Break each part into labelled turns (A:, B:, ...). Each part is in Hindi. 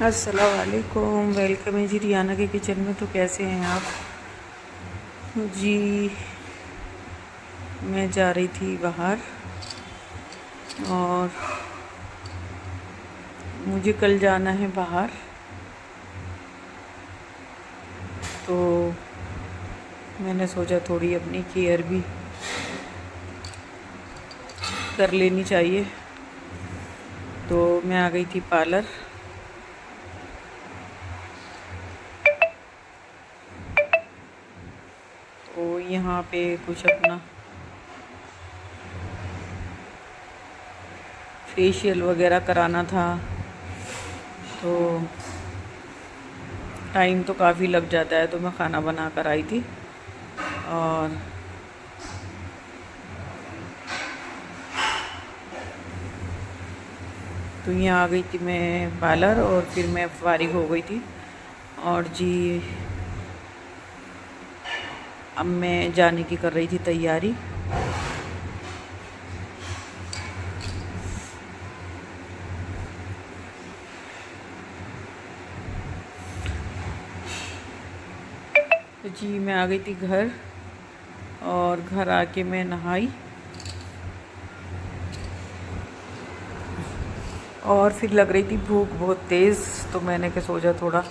A: अस्सलाम वालेकुम। वेलकम है जी रियाना के किचन में। तो कैसे हैं आप जी? मैं जा रही थी बाहर और मुझे कल जाना है बाहर, तो मैंने सोचा थोड़ी अपनी केयर भी कर लेनी चाहिए। तो मैं आ गई थी पार्लर। तो यहाँ पे कुछ अपना फेशियल वगैरह कराना था, तो टाइम तो काफ़ी लग जाता है, तो मैं खाना बना कर आई थी। और तो यहाँ आ गई थी मैं पार्लर और फिर मैं फारिग हो गई थी। और जी अब मैं जाने की कर रही थी तैयारी। तो जी मैं आ गई थी घर, और घर आके मैं नहाई और फिर लग रही थी भूख बहुत तेज़, तो मैंने क्या सोचा थोड़ा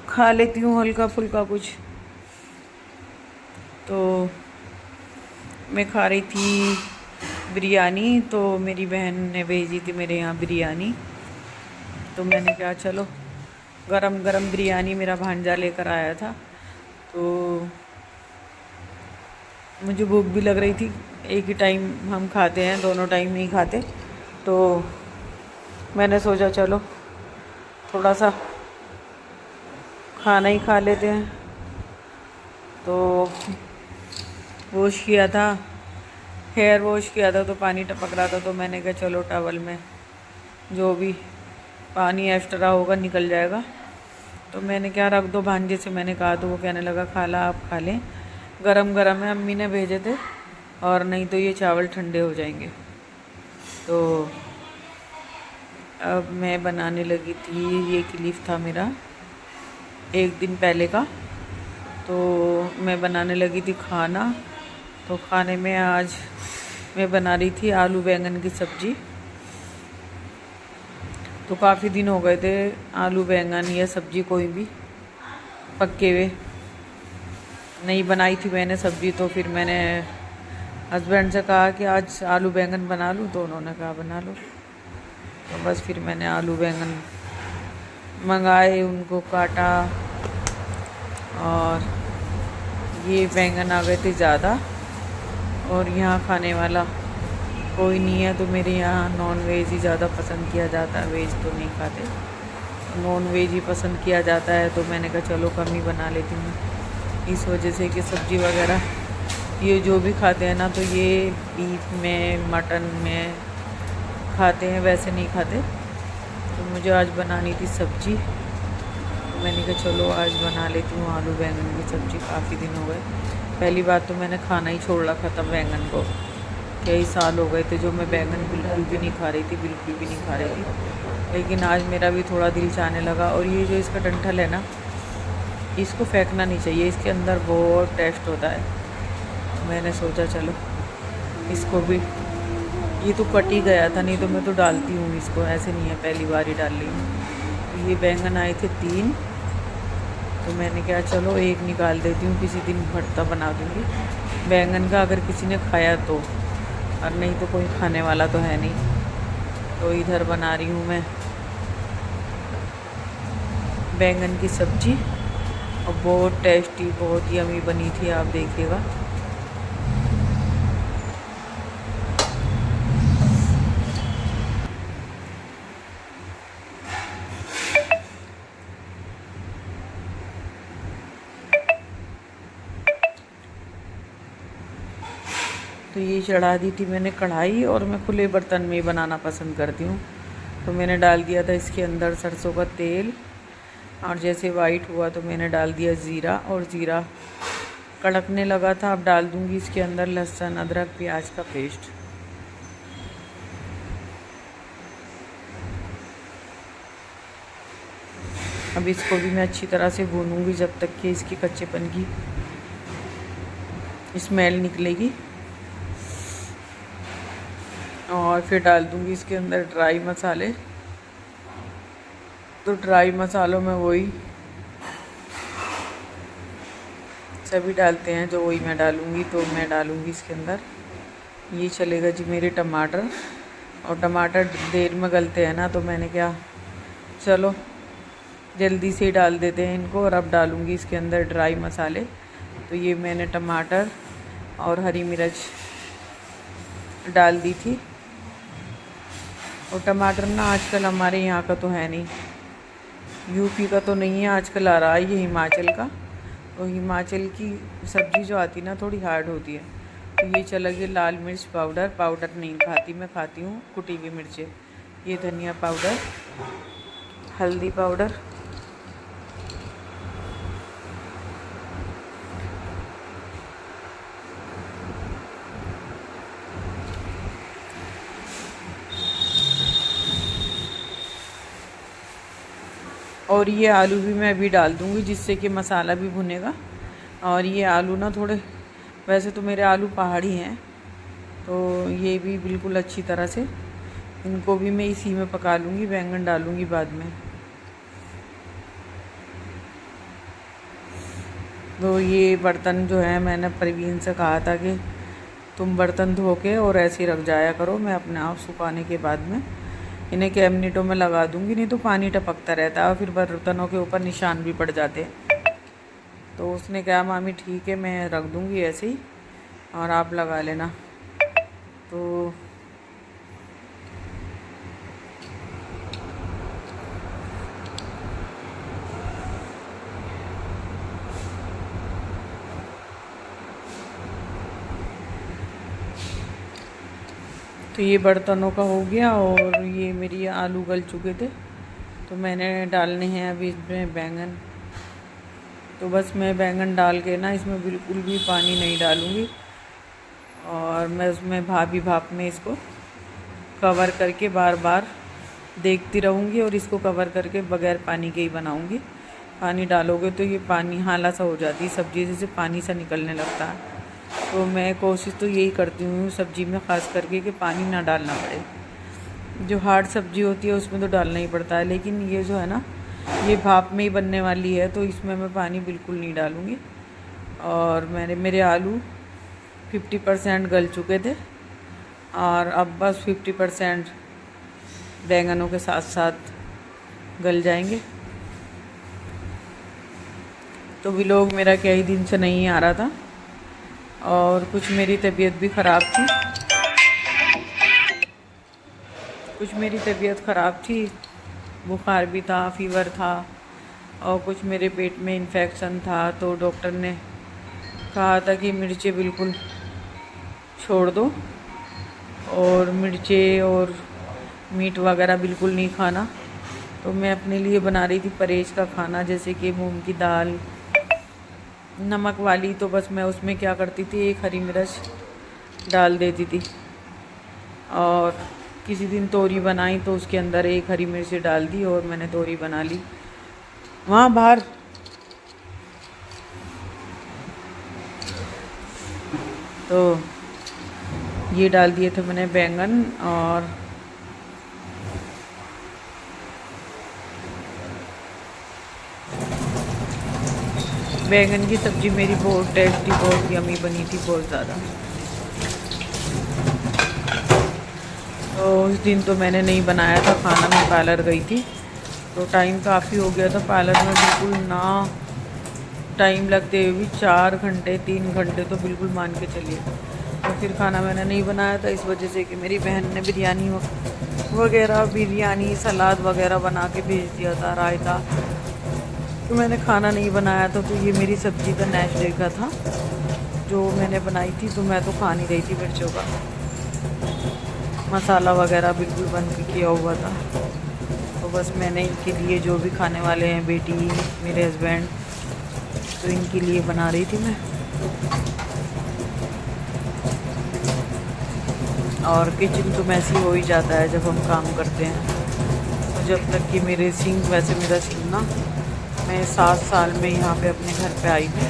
A: खा लेती हूँ हल्का फुल्का कुछ। तो मैं खा रही थी बिरयानी, तो मेरी बहन ने भेजी थी मेरे यहाँ बिरयानी। तो मैंने कहा चलो गरम गरम बिरयानी मेरा भांजा लेकर आया था, तो मुझे भूख भी लग रही थी। एक ही टाइम हम खाते हैं, दोनों टाइम नहीं खाते, तो मैंने सोचा चलो थोड़ा सा खाना ही खा लेते हैं। तो वॉश किया था, हेयर वॉश किया था, तो पानी टपक रहा था, तो मैंने कहा चलो टॉवल में जो भी पानी एक्स्ट्रा होगा निकल जाएगा। तो मैंने क्या रख दो भांजे से, मैंने कहा, तो वो कहने लगा खाला आप खा लें, गरम गरम है, अम्मी ने भेजे थे, और नहीं तो ये चावल ठंडे हो जाएंगे। तो अब मैं बनाने लगी थी, ये क्लिप था मेरा एक दिन पहले का, तो मैं बनाने लगी थी खाना। तो खाने में आज मैं बना रही थी आलू बैंगन की सब्ज़ी। तो काफ़ी दिन हो गए थे आलू बैंगन या सब्ज़ी कोई भी पक्के हुए नहीं बनाई थी मैंने सब्ज़ी। तो फिर मैंने हस्बैंड से कहा कि आज आलू बैंगन बना लूँ, तो उन्होंने कहा बना लो। तो बस फिर मैंने आलू बैंगन मंगाए, उनको काटा, और ये बैंगन आ गए थे ज़्यादा, और यहाँ खाने वाला कोई नहीं है, तो मेरे यहाँ नॉन वेज ही ज़्यादा पसंद किया जाता है, वेज तो नहीं खाते, नॉन वेज ही पसंद किया जाता है। तो मैंने कहा चलो कम ही बना लेती हूँ, इस वजह से कि सब्ज़ी वगैरह ये जो भी खाते हैं ना, तो ये बीफ में मटन में खाते हैं, वैसे नहीं खाते। तो मुझे आज बनानी थी सब्ज़ी, तो मैंने कहा चलो आज बना लेती हूँ आलू बैंगन की सब्ज़ी। काफ़ी दिन हो गए, पहली बात तो मैंने खाना ही छोड़ रखा था बैंगन को, कई साल हो गए थे जो मैं बैंगन बिल्कुल भी नहीं खा रही थी, बिल्कुल भी नहीं खा रही थी। लेकिन आज मेरा भी थोड़ा दिल चाहने लगा। और ये जो इसका डंठल है ना, इसको फेंकना नहीं चाहिए, इसके अंदर बहुत टेस्ट होता है। मैंने सोचा चलो इसको भी, ये तो कट ही गया था, नहीं तो मैं तो डालती हूँ इसको, ऐसे नहीं है पहली बार ही डाल रही हूँ। ये बैंगन आए थे 3, तो मैंने कहा चलो एक निकाल देती हूँ, किसी दिन भरता बना दूँगी बैंगन का, अगर किसी ने खाया तो, और नहीं तो कोई खाने वाला तो है नहीं। तो इधर बना रही हूँ मैं बैंगन की सब्ज़ी, और बहुत टेस्टी, बहुत यमी बनी थी, आप देखिएगा। तो ये चढ़ा दी थी मैंने कढ़ाई, और मैं खुले बर्तन में ही बनाना पसंद करती हूँ। तो मैंने डाल दिया था इसके अंदर सरसों का तेल, और जैसे वाइट हुआ तो मैंने डाल दिया ज़ीरा, और ज़ीरा कड़कने लगा था। अब डाल दूँगी इसके अंदर लहसुन अदरक प्याज का पेस्ट। अब इसको भी मैं अच्छी तरह से भूनूंगी जब तक कि इसकी कच्चेपन की स्मेल निकलेगी। और फिर डाल दूंगी इसके अंदर ड्राई मसाले। तो ड्राई मसालों में वही सभी डालते हैं जो वही मैं डालूंगी। तो मैं डालूंगी इसके अंदर, ये चलेगा जी मेरे टमाटर। और टमाटर देर में गलते हैं ना, तो मैंने क्या चलो जल्दी से डाल देते हैं इनको। और अब डालूंगी इसके अंदर ड्राई मसाले। तो ये मैंने टमाटर और हरी मिर्च डाल दी थी। और टमाटर ना आजकल हमारे यहाँ का तो है नहीं, यूपी का तो नहीं है, आजकल आ रहा है ये हिमाचल का। तो हिमाचल की सब्ज़ी जो आती ना थोड़ी हार्ड होती है। तो ये चला गया लाल मिर्च पाउडर। पाउडर नहीं खाती मैं, खाती हूँ कुटी हुई मिर्चें। ये धनिया पाउडर, हल्दी पाउडर, और ये आलू भी मैं अभी डाल दूँगी जिससे कि मसाला भी भुनेगा। और ये आलू ना थोड़े, वैसे तो मेरे आलू पहाड़ी हैं, तो ये भी बिल्कुल अच्छी तरह से इनको भी मैं इसी में पका लूँगी। बैंगन डालूँगी बाद में। तो ये बर्तन जो है मैंने प्रवीण से कहा था कि तुम बर्तन धो के और ऐसे ही रख जाया करो, मैं अपने आप सुखाने के बाद में इन्हें कैबिनेटों में लगा दूँगी, नहीं तो पानी टपकता रहता है और फिर बर्तनों के ऊपर निशान भी पड़ जाते हैं। तो उसने कहा मामी ठीक है मैं रख दूँगी ऐसे ही और आप लगा लेना। तो ये बर्तनों का हो गया। और ये मेरी आलू गल चुके थे, तो मैंने डालने हैं अभी इसमें बैंगन। तो बस मैं बैंगन डाल के ना इसमें बिल्कुल भी पानी नहीं डालूँगी, और मैं उसमें भाप में इसको कवर करके बार बार देखती रहूँगी और इसको कवर करके बगैर पानी के ही बनाऊँगी। पानी डालोगे तो ये पानी हाला सा हो जाती है सब्ज़ी, जैसे पानी सा निकलने लगता है। तो मैं कोशिश तो यही करती हूँ सब्ज़ी में ख़ास करके कि पानी ना डालना पड़े। जो हार्ड सब्ज़ी होती है उसमें तो डालना ही पड़ता है, लेकिन ये जो है ना ये भाप में ही बनने वाली है, तो इसमें मैं पानी बिल्कुल नहीं डालूँगी। और मेरे आलू 50% गल चुके थे और अब बस 50% बैंगनों के साथ साथ गल जाएंगे। तो व्लॉग मेरा कई दिन से नहीं आ रहा था और कुछ मेरी तबीयत भी ख़राब थी, बुखार भी था, फीवर था और कुछ मेरे पेट में इन्फेक्शन था। तो डॉक्टर ने कहा था कि मिर्चें बिल्कुल छोड़ दो और मिर्चें और मीट वगैरह बिल्कुल नहीं खाना। तो मैं अपने लिए बना रही थी परहेज का खाना, जैसे कि मूंग की दाल नमक वाली। तो बस मैं उसमें क्या करती थी, एक हरी मिर्च डाल देती थी। और किसी दिन तोरी बनाई तो उसके अंदर एक हरी मिर्च डाल दी और मैंने तोरी बना ली। वहाँ बाहर तो ये डाल दिए थे मैंने बैंगन। और बैंगन की सब्ज़ी मेरी बहुत टेस्टी, बहुत यमी बनी थी, बहुत ज़्यादा। तो उस दिन तो मैंने नहीं बनाया था खाना, मैं पार्लर गई थी तो टाइम काफ़ी हो गया था। पार्लर में बिल्कुल ना टाइम लगते हुए भी 4 घंटे 3 घंटे तो बिल्कुल मान के चलिए। तो फिर खाना मैंने नहीं बनाया था इस वजह से कि मेरी बहन ने बिरयानी सलाद वगैरह बना के भेज दिया था, रायता। तो मैंने खाना नहीं बनाया था। तो ये मेरी सब्ज़ी का नेक्स्ट डे का था जो मैंने बनाई थी। तो मैं तो खा नहीं रही थी, मिर्चों का मसाला वगैरह बिल्कुल बंद किया हुआ था। तो बस मैंने इनके लिए जो भी खाने वाले हैं, बेटी, मेरे हस्बैंड, तो इनके लिए बना रही थी मैं। और किचन तो मैसी हो ही जाता है जब हम काम करते हैं। तो जब तक कि मेरा सिंक ना मैं 7 साल में यहाँ पे अपने घर पे आई हूँ।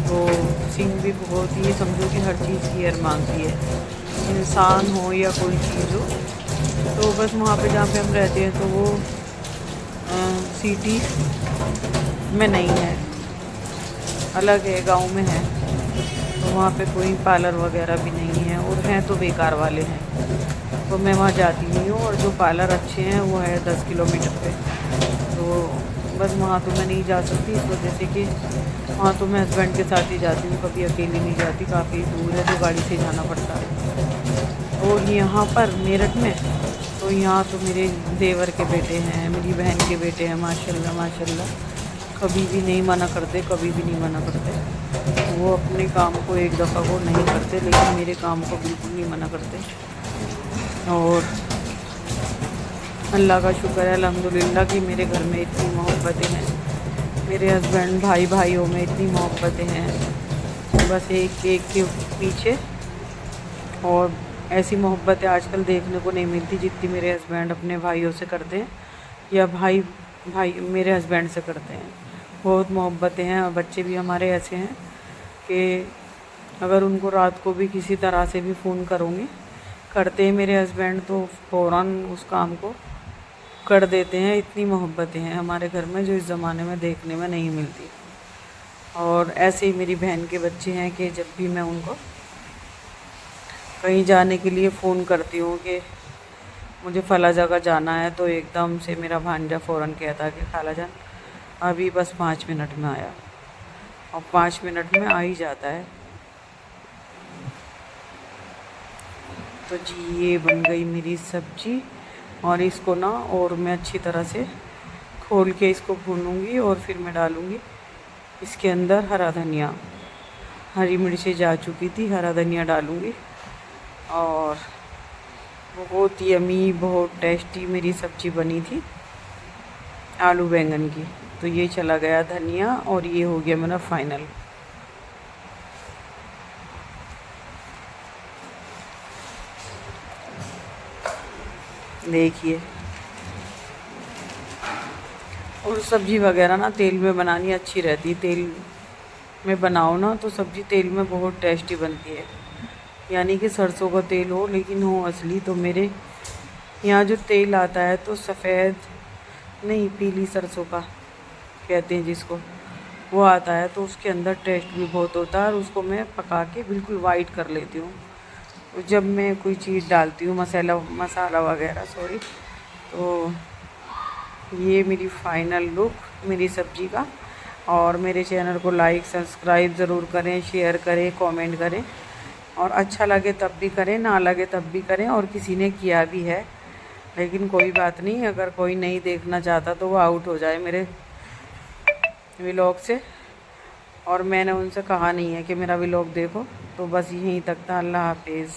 A: तो सिंह भी बहुत ही, समझो कि हर चीज़ केयर मांगती है, इंसान हो या कोई चीज़ हो। तो बस वहाँ पे जहाँ पे हम रहते हैं तो वो सिटी में नहीं है, अलग है, गांव में है। तो वहाँ पे कोई पार्लर वगैरह भी नहीं है, और हैं तो बेकार वाले हैं, तो मैं वहाँ जाती नहीं हूँ। और जो पार्लर अच्छे हैं वो है 10 किलोमीटर पे। तो बस वहाँ तो मैं नहीं जा सकती, इस वजह से कि वहाँ तो मैं हस्बैंड के साथ ही जाती हूँ, कभी अकेली नहीं जाती, काफ़ी दूर है तो गाड़ी से जाना पड़ता है। और यहाँ पर मेरठ में तो यहाँ तो मेरे देवर के बेटे हैं, मेरी बहन के बेटे हैं, माशाल्लाह माशाल्लाह, कभी भी नहीं मना करते, कभी भी नहीं मना करते। वो अपने काम को एक दफ़ा वो नहीं करते, लेकिन मेरे काम को बिल्कुल नहीं मना करते। और अल्लाह का शुक्र है अल्हम्दुलिल्लाह कि मेरे घर में इतनी मोहब्बतें हैं, मेरे हस्बैंड भाई भाइयों में इतनी मोहब्बतें हैं, बस एक एक के पीछे। और ऐसी मोहब्बतें आजकल देखने को नहीं मिलती जितनी मेरे हस्बैंड अपने भाइयों से करते हैं, या भाई भाई मेरे हस्बैंड से करते हैं। बहुत मोहब्बतें हैं। और बच्चे भी हमारे ऐसे हैं कि अगर उनको रात को भी किसी तरह से भी फ़ोन करूँगी, करते हैं मेरे हस्बैंड तो फ़ौरन उस काम को कर देते हैं। इतनी मोहब्बतें हैं हमारे घर में जो इस ज़माने में देखने में नहीं मिलती। और ऐसे ही मेरी बहन के बच्चे हैं कि जब भी मैं उनको कहीं जाने के लिए फ़ोन करती हूँ कि मुझे फ़ला जगह जाना है, तो एकदम से मेरा भांजा फ़ौरन कहता है कि खाला जान अभी बस 5 मिनट में आया, और 5 मिनट में आ ही जाता है। तो जी ये बन गई मेरी सब्ज़ी, और इसको ना और मैं अच्छी तरह से खोल के इसको भूनूंगी, और फिर मैं डालूंगी इसके अंदर हरा धनिया। हरी मिर्ची जा चुकी थी, हरा धनिया डालूंगी। और बहुत यमी, बहुत टेस्टी मेरी सब्ज़ी बनी थी आलू बैंगन की। तो ये चला गया धनिया, और ये हो गया मेरा फाइनल। देखिए, और सब्ज़ी वगैरह ना तेल में बनानी अच्छी रहती है, तेल में बनाओ ना तो सब्ज़ी तेल में बहुत टेस्टी बनती है। यानी कि सरसों का तेल हो, लेकिन हो असली। तो मेरे यहाँ जो तेल आता है तो सफ़ेद नहीं, पीली सरसों का कहते हैं जिसको, वो आता है। तो उसके अंदर टेस्ट भी बहुत होता है, और उसको मैं पका के बिल्कुल वाइट कर लेती हूँ। तो जब मैं कोई चीज़ डालती हूँ, मसाला वगैरह, सॉरी, तो ये मेरी फ़ाइनल लुक मेरी सब्ज़ी का। और मेरे चैनल को लाइक सब्सक्राइब ज़रूर करें, शेयर करें, कमेंट करें, और अच्छा लगे तब भी करें, ना लगे तब भी करें। और किसी ने किया भी है, लेकिन कोई बात नहीं, अगर कोई नहीं देखना चाहता तो वो आउट हो जाए मेरे व्लॉग से। और मैंने उनसे कहा नहीं है कि मेरा व्लॉग देखो। तो बस यहीं तक था। अल्लाह हाफिज़।